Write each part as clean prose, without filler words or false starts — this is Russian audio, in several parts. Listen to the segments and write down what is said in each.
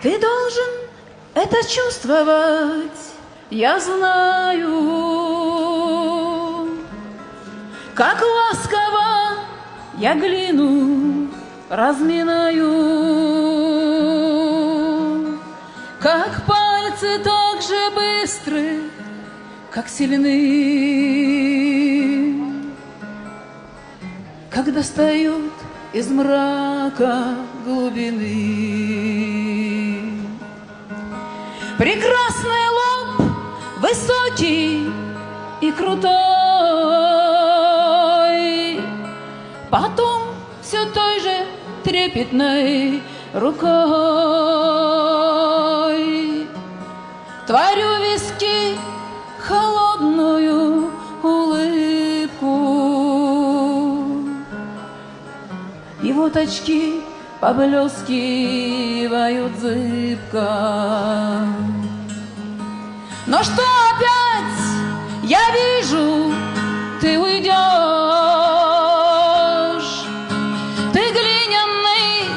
Ты должен это чувствовать, я знаю, как ласково я глину разминаю, как пальцы так же быстры, как сильны, как достают из мрака глубины. Прекрасный лоб, высокий и крутой, потом все той же трепетной рукой творю виски холодную улыбку, и вот очки поблескивают зыбко. Но что опять я вижу, ты уйдешь, ты глиняный,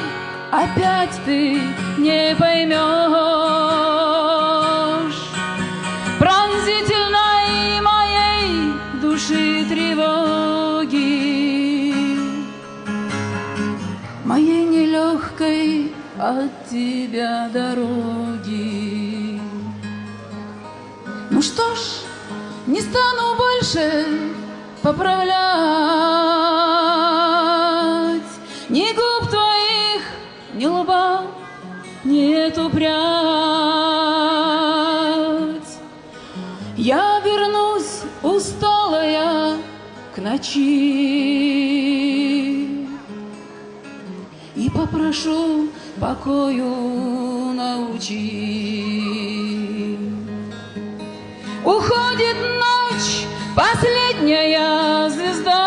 опять ты не поймешь пронзительной моей души тревоги, моей нелегкой от тебя дороги. Ну что ж, не стану больше поправлять ни губ твоих, ни лба, ни эту прядь. Я вернусь усталая к ночи и попрошу покою научи. Уходит ночь, последняя звезда,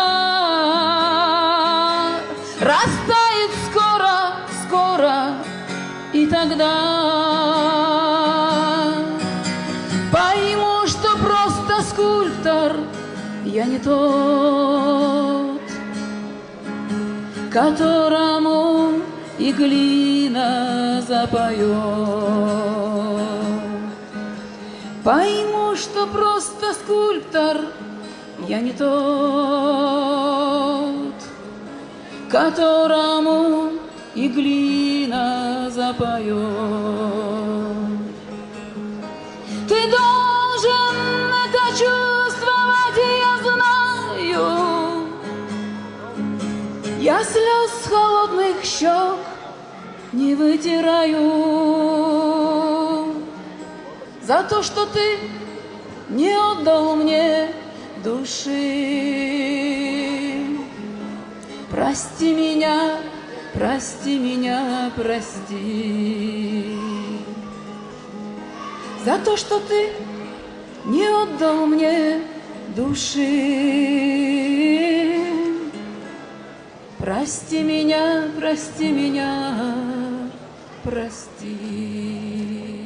растает скоро, скоро, и тогда пойму, что просто скульптор я не тот, которому и глина запоет. Пойму, что просто скульптор я не тот, которому и глина запоет. Ты должен это чувствовать, я знаю. Я слез с холодных щек не вытираю за то, что ты не отдал мне души. Прости меня, прости меня, прости. За то, что ты не отдал мне души. Прости меня, прости меня, прости.